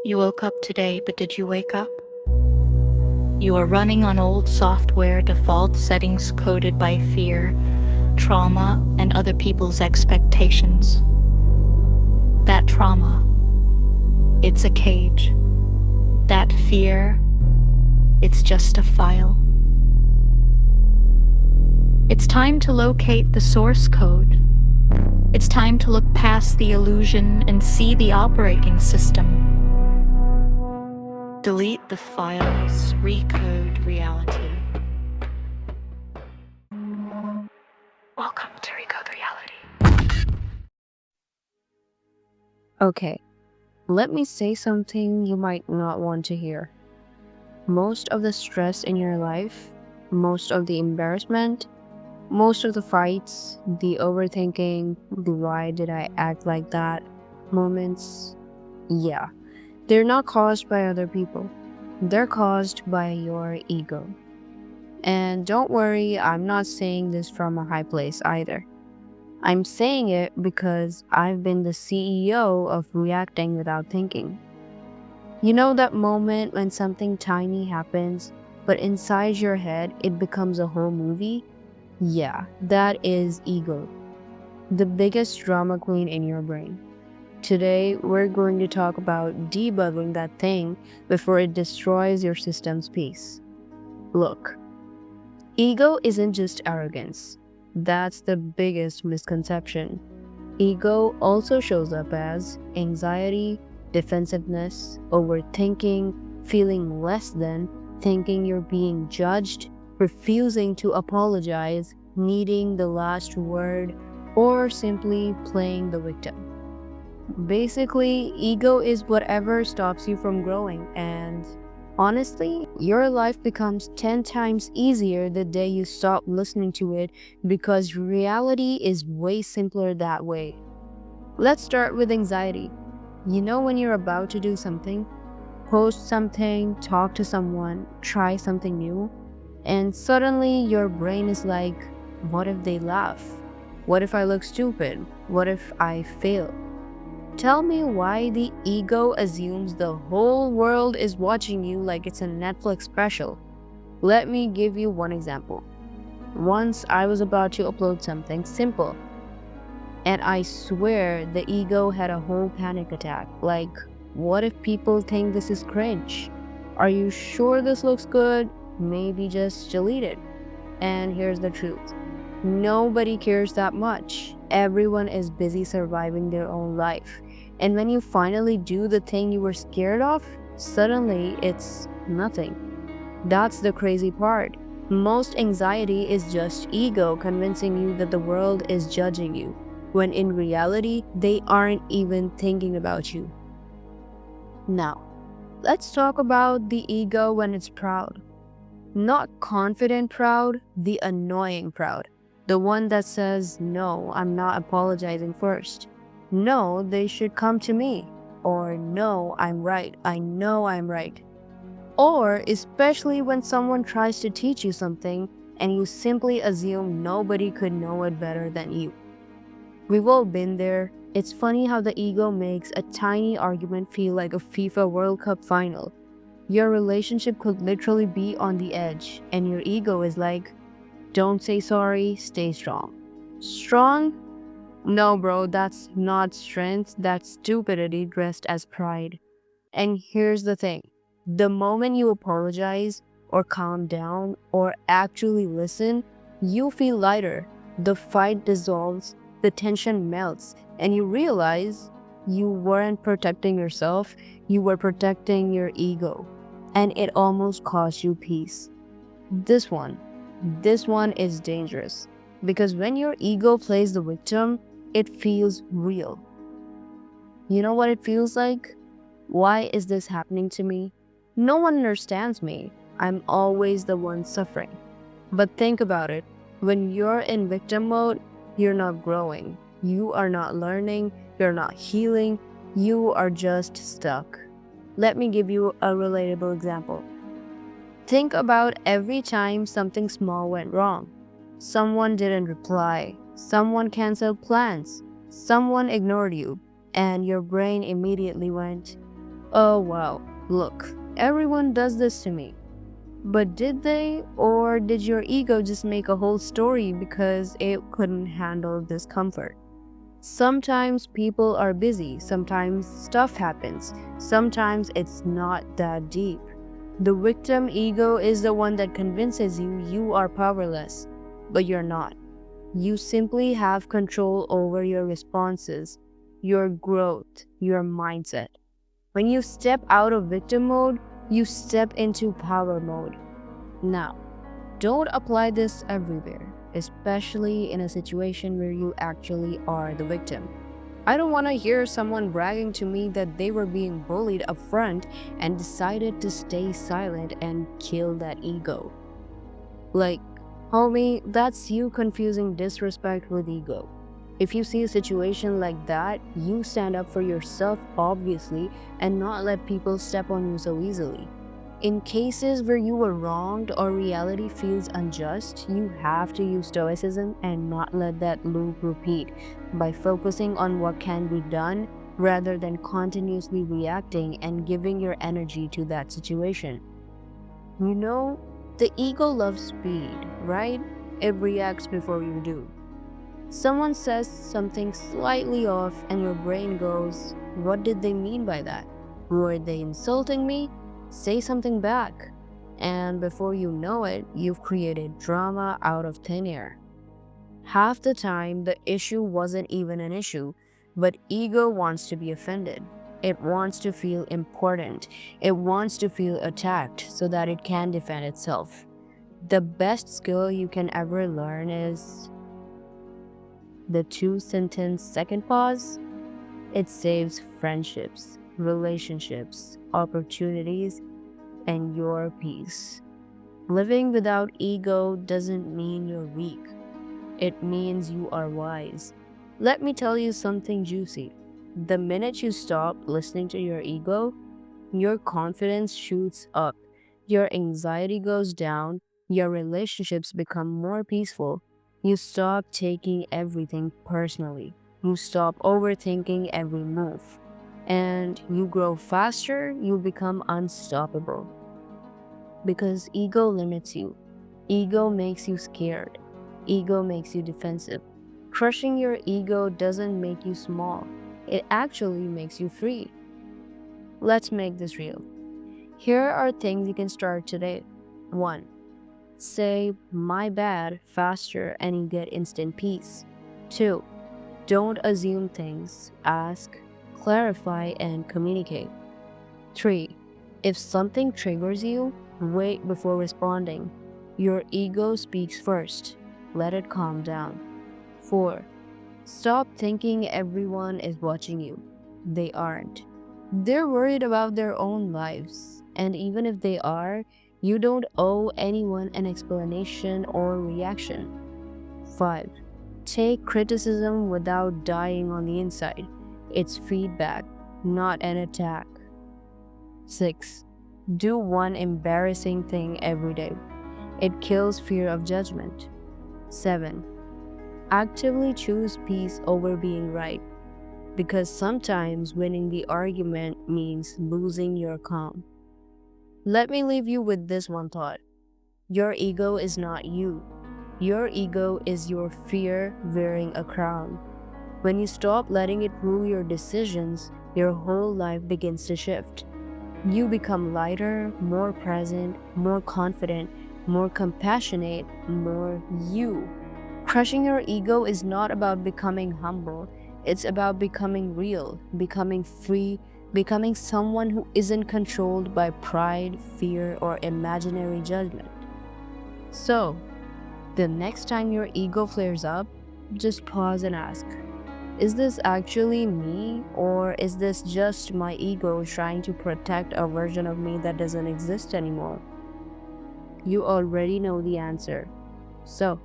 You woke up today, but did you wake up? You are running on old software, default settings coded by fear, trauma, and other people's expectations. That trauma, it's a cage. That fear, it's just a file. It's time to locate the source code. It's time to look past the illusion and see the operating system. Delete the files, recode reality. Welcome to Recode Reality. Okay, let me say something you might not want to hear. Most of the stress in your life, most of the embarrassment, most of the fights, the overthinking, the why did I act like that moments, yeah, they're not caused by other people. They're caused by your ego. And don't worry, I'm not saying this from a high place either. I'm saying it because I've been the CEO of reacting without thinking. You know that moment when something tiny happens, but inside your head it becomes a whole movie? Yeah, that is ego, the biggest drama queen in your brain. Today, we're going to talk about debugging that thing before it destroys your system's peace. Look, ego isn't just arrogance. That's the biggest misconception. Ego also shows up as anxiety, defensiveness, overthinking, feeling less than, thinking you're being judged, refusing to apologize, needing the last word, or simply playing the victim. Basically, ego is whatever stops you from growing, and honestly, your life becomes 10 times easier the day you stop listening to it because reality is way simpler that way. Let's start with anxiety. You know, when you're about to do something, post something, talk to someone, try something new, and suddenly your brain is like, what if they laugh? What if I look stupid? What if I fail? Tell me why the ego assumes the whole world is watching you like it's a Netflix special. Let me give you one example. Once I was about to upload something simple, and I swear the ego had a whole panic attack. Like, what if people think this is cringe? Are you sure this looks good? Maybe just delete it. And here's the truth, nobody cares that much. Everyone is busy surviving their own life. And when you finally do the thing you were scared of, suddenly it's nothing. That's the crazy part. Most anxiety is just ego convincing you that the world is judging you, when in reality, they aren't even thinking about you. Now, let's talk about the ego when it's proud. Not confident proud, the annoying proud. The one that says, no, I'm not apologizing first. No, they should come to me. Or no, I'm right. I know I'm right. Or especially when someone tries to teach you something and you simply assume nobody could know it better than you. We've all been there. It's funny how the ego makes a tiny argument feel like a FIFA World Cup final. Your relationship could literally be on the edge, and your ego is like, don't say sorry, stay strong. Strong? No, bro, that's not strength, that's stupidity dressed as pride. And here's the thing, the moment you apologize, or calm down, or actually listen, you feel lighter. The fight dissolves, the tension melts, and you realize you weren't protecting yourself, you were protecting your ego. And it almost cost you peace. This one, this one is dangerous. Because when your ego plays the victim, it feels real. You know what it feels like? Why is this happening to me? No one understands me. I'm always the one suffering. But think about it. When you're in victim mode, you're not growing. You are not learning. You're not healing. You are just stuck. Let me give you a relatable example. Think about every time something small went wrong. Someone didn't reply. Someone canceled plans. Someone ignored you. And your brain immediately went, Oh, wow. Look, everyone does this to me. But did they, or did your ego just make a whole story because it couldn't handle discomfort? Sometimes people are busy, sometimes stuff happens, sometimes it's not that deep. The victim ego is the one that convinces you you are powerless, but you're not. You simply have control over your responses, your growth, your mindset. When you step out of victim mode, you step into power mode. Now, don't apply this everywhere, especially in a situation where you actually are the victim. I don't want to hear someone bragging to me that they were being bullied up front and decided to stay silent and kill that ego. Like, homie, that's you confusing disrespect with ego. If you see a situation like that, you stand up for yourself, obviously, and not let people step on you so easily. In cases where you were wronged or reality feels unjust, you have to use stoicism and not let that loop repeat by focusing on what can be done rather than continuously reacting and giving your energy to that situation. You know, the ego loves speed, right? It reacts before you do. Someone says something slightly off, and your brain goes, "What did they mean by that? Were they insulting me? Say something back." And before you know it, you've created drama out of thin air. Half the time, the issue wasn't even an issue, but ego wants to be offended. It wants to feel important. It wants to feel attacked so that it can defend itself. The best skill you can ever learn is the 2 sentence second pause. It saves friendships, relationships, opportunities, and your peace. Living without ego doesn't mean you're weak. It means you are wise. Let me tell you something juicy. The minute you stop listening to your ego, your confidence shoots up, your anxiety goes down, your relationships become more peaceful. You stop taking everything personally. You stop overthinking every move. And you grow faster, you become unstoppable. Because ego limits you. Ego makes you scared. Ego makes you defensive. Crushing your ego doesn't make you small. It actually makes you free. Let's make this real. Here are things you can start today. 1. Say, "my bad," faster and you get instant peace. 2. Don't assume things. Ask, clarify, and communicate. 3. If something triggers you, wait before responding. Your ego speaks first. Let it calm down. 4. Stop thinking everyone is watching you. They aren't. They're worried about their own lives. And even if they are, you don't owe anyone an explanation or reaction. 5. Take criticism without dying on the inside. It's feedback, not an attack. 6. Do one embarrassing thing every day. It kills fear of judgment. 7. Actively choose peace over being right, because sometimes winning the argument means losing your calm. Let me leave you with this one thought. Your ego is not you. Your ego is your fear wearing a crown. When you stop letting it rule your decisions, your whole life begins to shift. You become lighter, more present, more confident, more compassionate, more you. Crushing your ego is not about becoming humble, it's about becoming real, becoming free, becoming someone who isn't controlled by pride, fear, or imaginary judgment. So, the next time your ego flares up, just pause and ask, is this actually me, or is this just my ego trying to protect a version of me that doesn't exist anymore? You already know the answer. So,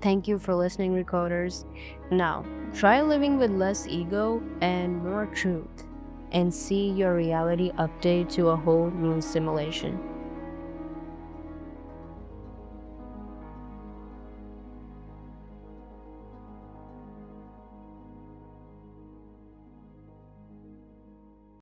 thank you for listening, Recoders. Now, try living with less ego and more truth, and see your reality update to a whole new simulation.